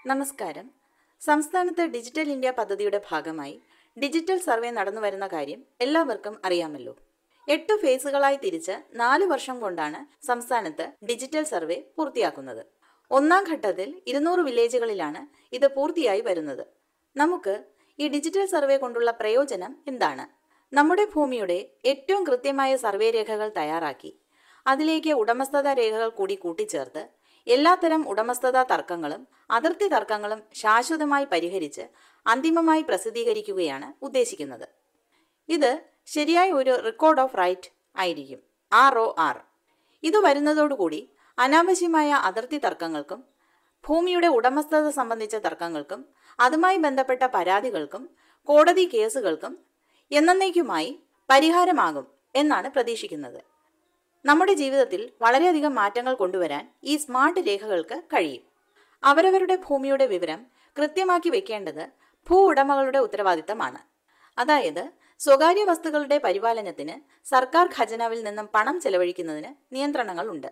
നമസ്കാരം. സംസ്ഥാനത്ത് digital India പദ്ധതിയുടെ ഭാഗമായി ഡിജിറ്റൽ സർവേ നടന്നു വരുന്ന കാര്യം എല്ലാവർക്കും അറിയാമല്ലോ. 8 ഫേസുകളായി തിരിച്ച് 4 വർഷം കൊണ്ടാണ് സംസ്ഥാനത്ത് ഡിജിറ്റൽ സർവേ പൂർത്തിയാക്കുന്നത്. ഒന്നാം ഘട്ടത്തിൽ 200 വില്ലേജുകളിലാണ് ഇത് പൂർത്തിയായി വരുന്നത്. നമുക്ക് ഈ ഡിജിറ്റൽ സർവേ കൊണ്ടുള്ള പ്രയോജനം എന്താണ്? നമ്മുടെ ഭൂമിയുടെ ഏറ്റവും കൃത്യമായ സർവേ രേഖകൾ തയ്യാറാക്കി അതിലേക്ക് ഉടമസ്ഥതാ രേഖകൾ കൂടി കൂട്ടിച്ചേർത്ത് എല്ലാത്തരം ഉടമസ്ഥതാ തർക്കങ്ങളും അതിർത്തി തർക്കങ്ങളും ശാശ്വതമായി പരിഹരിച്ച് അന്തിമമായി പ്രസിദ്ധീകരിക്കുകയാണ് ഉദ്ദേശിക്കുന്നത്. ഇത് ശരിയായ ഒരു റെക്കോർഡ് ഓഫ് റൈറ്റ് ആയിരിക്കും, ROR. ഇത് വരുന്നതോടുകൂടി അനാവശ്യമായ അതിർത്തി തർക്കങ്ങൾക്കും ഭൂമിയുടെ ഉടമസ്ഥത സംബന്ധിച്ച തർക്കങ്ങൾക്കും അതുമായി ബന്ധപ്പെട്ട പരാതികൾക്കും കോടതി കേസുകൾക്കും എന്നേക്കുമായി പരിഹാരമാകും എന്നാണ് പ്രതീക്ഷിക്കുന്നത്. നമ്മുടെ ജീവിതത്തിൽ വളരെയധികം മാറ്റങ്ങൾ കൊണ്ടുവരാൻ ഈ സ്മാർട്ട് രേഖകൾക്ക് കഴിയും. അവരവരുടെ ഭൂമിയുടെ വിവരം കൃത്യമാക്കി വെക്കേണ്ടത് ഭൂ ഉടമകളുടെ ഉത്തരവാദിത്തമാണ്. അതായത് സ്വകാര്യ വസ്തുക്കളുടെ പരിപാലനത്തിന് സർക്കാർ ഖജനാവിൽ നിന്നും പണം ചെലവഴിക്കുന്നതിന് നിയന്ത്രണങ്ങളുണ്ട്.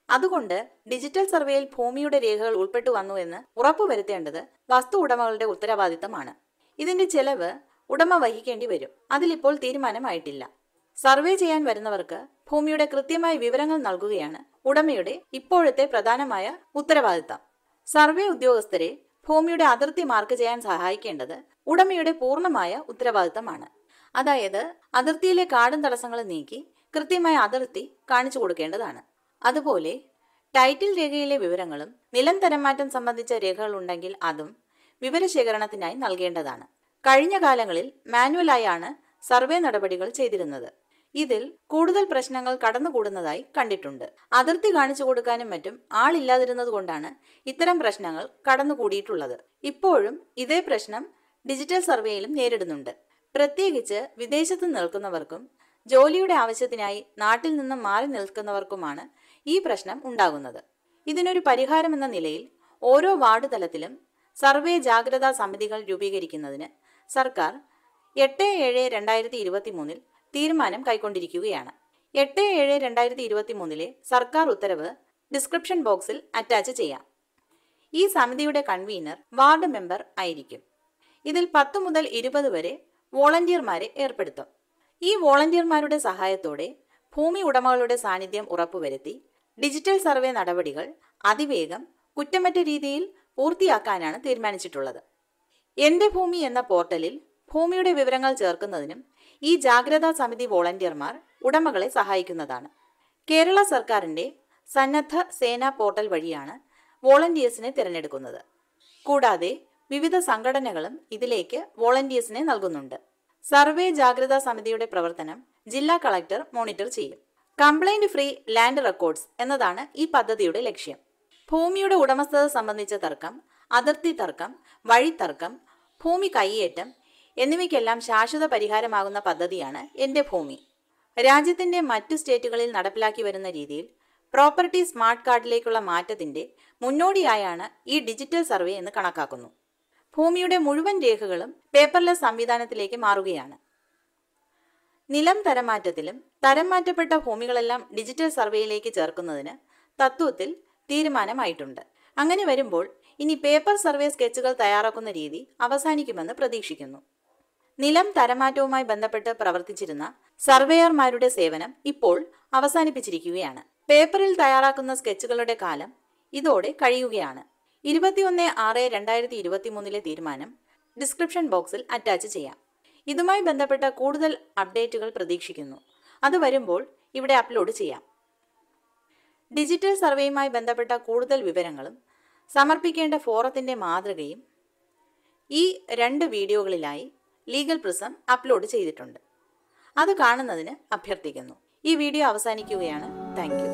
അതുകൊണ്ട് ഡിജിറ്റൽ സർവേയിൽ ഭൂമിയുടെ രേഖകൾ ഉൾപ്പെട്ടു വന്നു എന്ന് ഉറപ്പുവരുത്തേണ്ടത് വസ്തു ഉടമകളുടെ ഉത്തരവാദിത്തമാണ്. ഇതിന്റെ ചെലവ് ഉടമ വഹിക്കേണ്ടി വരും. അതിലിപ്പോൾ തീരുമാനമായിട്ടില്ല. സർവേ ചെയ്യാൻ വരുന്നവർക്ക് ഭൂമിയുടെ കൃത്യമായ വിവരങ്ങൾ നൽകുകയാണ് ഉടമയുടെ ഇപ്പോഴത്തെ പ്രധാനമായ ഉത്തരവാദിത്തം. സർവേ ഉദ്യോഗസ്ഥരെ ഭൂമിയുടെ അതിർത്തി മാർക്ക് ചെയ്യാൻ സഹായിക്കേണ്ടത് ഉടമയുടെ പൂർണ്ണമായ ഉത്തരവാദിത്തമാണ്. അതായത് അതിർത്തിയിലെ കാടും തടസ്സങ്ങളും നീക്കി കൃത്യമായ അതിർത്തി കാണിച്ചു കൊടുക്കേണ്ടതാണ്. അതുപോലെ ടൈറ്റിൽ രേഖയിലെ വിവരങ്ങളും നിലം തരംമാറ്റം സംബന്ധിച്ച രേഖകൾ ഉണ്ടെങ്കിൽ അതും വിവരശേഖരണത്തിനായി നൽകേണ്ടതാണ്. കഴിഞ്ഞ കാലങ്ങളിൽ മാനുവലായാണ് സർവേ നടപടികൾ ചെയ്തിരുന്നത്. ഇതിൽ കൂടുതൽ പ്രശ്നങ്ങൾ കടന്നുകൂടുന്നതായി കണ്ടിട്ടുണ്ട്. അതിർത്തി കാണിച്ചു കൊടുക്കാനും മറ്റും ആളില്ലാതിരുന്നത് കൊണ്ടാണ് ഇത്തരം പ്രശ്നങ്ങൾ കടന്നുകൂടിയിട്ടുള്ളത്. ഇപ്പോഴും ഇതേ പ്രശ്നം ഡിജിറ്റൽ സർവേയിലും നേരിടുന്നുണ്ട്. പ്രത്യേകിച്ച് വിദേശത്ത് നിൽക്കുന്നവർക്കും ജോലിയുടെ ആവശ്യത്തിനായി നാട്ടിൽ നിന്നും മാറി നിൽക്കുന്നവർക്കുമാണ് ഈ പ്രശ്നം ഉണ്ടാകുന്നത്. ഇതിനൊരു പരിഹാരമെന്ന നിലയിൽ ഓരോ വാർഡ് തലത്തിലും സർവേ ജാഗ്രതാ സമിതികൾ രൂപീകരിക്കുന്നതിന് സർക്കാർ 8/7/2023 തീരുമാനം കൈക്കൊണ്ടിരിക്കുകയാണ്. 8/7/2023 സർക്കാർ ഉത്തരവ് ഡിസ്ക്രിപ്ഷൻ ബോക്സിൽ അറ്റാച്ച് ചെയ്യാം. ഈ സമിതിയുടെ കൺവീനർ വാർഡ് മെമ്പർ ആയിരിക്കും. ഇതിൽ 10 മുതൽ 20 വരെ വോളണ്ടിയർമാരെ ഏർപ്പെടുത്തും. ഈ വോളണ്ടിയർമാരുടെ സഹായത്തോടെ ഭൂമി ഉടമകളുടെ സാന്നിധ്യം ഉറപ്പുവരുത്തി ഡിജിറ്റൽ സർവേ നടപടികൾ അതിവേഗം കുറ്റമറ്റ രീതിയിൽ പൂർത്തിയാക്കാനാണ് തീരുമാനിച്ചിട്ടുള്ളത്. എന്റെ ഭൂമി എന്ന പോർട്ടലിൽ ഭൂമിയുടെ വിവരങ്ങൾ ചേർക്കുന്നതിനും ഈ ജാഗ്രതാ സമിതി വോളണ്ടിയർമാർ ഉടമകളെ സഹായിക്കുന്നതാണ്. കേരള സർക്കാരിന്റെ സന്നദ്ധ സേനാ പോർട്ടൽ വഴിയാണ് വോളണ്ടിയേഴ്സിനെ തിരഞ്ഞെടുക്കുന്നത്. കൂടാതെ വിവിധ സംഘടനകളും ഇതിലേക്ക് വോളണ്ടിയേഴ്സിനെ നൽകുന്നുണ്ട്. സർവേ ജാഗ്രതാ സമിതിയുടെ പ്രവർത്തനം ജില്ലാ കളക്ടർ മോണിറ്റർ ചെയ്യും. കംപ്ലൈന്റ് ഫ്രീ ലാൻഡ് റെക്കോർഡ്സ് എന്നതാണ് ഈ പദ്ധതിയുടെ ലക്ഷ്യം. ഭൂമിയുടെ ഉടമസ്ഥത സംബന്ധിച്ച തർക്കം, അതിർത്തി തർക്കം, വഴിത്തർക്കം, ഭൂമി കൈയേറ്റം എന്നിവയ്ക്കെല്ലാം ശാശ്വത പരിഹാരമാകുന്ന പദ്ധതിയാണ് എന്റെ ഭൂമി. രാജ്യത്തിന്റെ മറ്റു സ്റ്റേറ്റുകളിൽ നടപ്പിലാക്കി വരുന്ന രീതിയിൽ പ്രോപ്പർട്ടി സ്മാർട്ട് കാർഡിലേക്കുള്ള മാറ്റത്തിന്റെ മുന്നോടിയായാണ് ഈ ഡിജിറ്റൽ സർവേ എന്ന് കണക്കാക്കുന്നു. ഭൂമിയുടെ മുഴുവൻ രേഖകളും പേപ്പർലെസ് സംവിധാനത്തിലേക്ക് മാറുകയാണ്. നിലം തരംമാറ്റത്തിലും തരം മാറ്റപ്പെട്ട ഭൂമികളെല്ലാം ഡിജിറ്റൽ സർവേയിലേക്ക് ചേർക്കുന്നതിന് തത്വത്തിൽ തീരുമാനമായിട്ടുണ്ട്. അങ്ങനെ വരുമ്പോൾ ഇനി പേപ്പർ സർവേ സ്കെച്ചുകൾ തയ്യാറാക്കുന്ന രീതി അവസാനിക്കുമെന്ന് പ്രതീക്ഷിക്കുന്നു. നിലം തരംമാറ്റവുമായി ബന്ധപ്പെട്ട് പ്രവർത്തിച്ചിരുന്ന സർവേയർമാരുടെ സേവനം ഇപ്പോൾ അവസാനിപ്പിച്ചിരിക്കുകയാണ്. പേപ്പറിൽ തയ്യാറാക്കുന്ന സ്കെച്ചുകളുടെ കാലം ഇതോടെ കഴിയുകയാണ്. 21/6/2023 തീരുമാനം ഡിസ്ക്രിപ്ഷൻ ബോക്സിൽ അറ്റാച്ച് ചെയ്യാം. ഇതുമായി ബന്ധപ്പെട്ട കൂടുതൽ അപ്ഡേറ്റുകൾ പ്രതീക്ഷിക്കുന്നു. അത് വരുമ്പോൾ ഇവിടെ അപ്ലോഡ് ചെയ്യാം. ഡിജിറ്റൽ സർവേയുമായി ബന്ധപ്പെട്ട കൂടുതൽ വിവരങ്ങളും സമർപ്പിക്കേണ്ട ഫോറത്തിന്റെ മാതൃകയും ഈ 2 വീഡിയോകളിലായി ലീഗൽ പ്രിസം അപ്ലോഡ് ചെയ്തിട്ടുണ്ട്. അത് കാണുന്നതിന് അഭ്യർത്ഥിക്കുന്നു. ഈ വീഡിയോ അവസാനിക്കുകയാണ്. Thank you.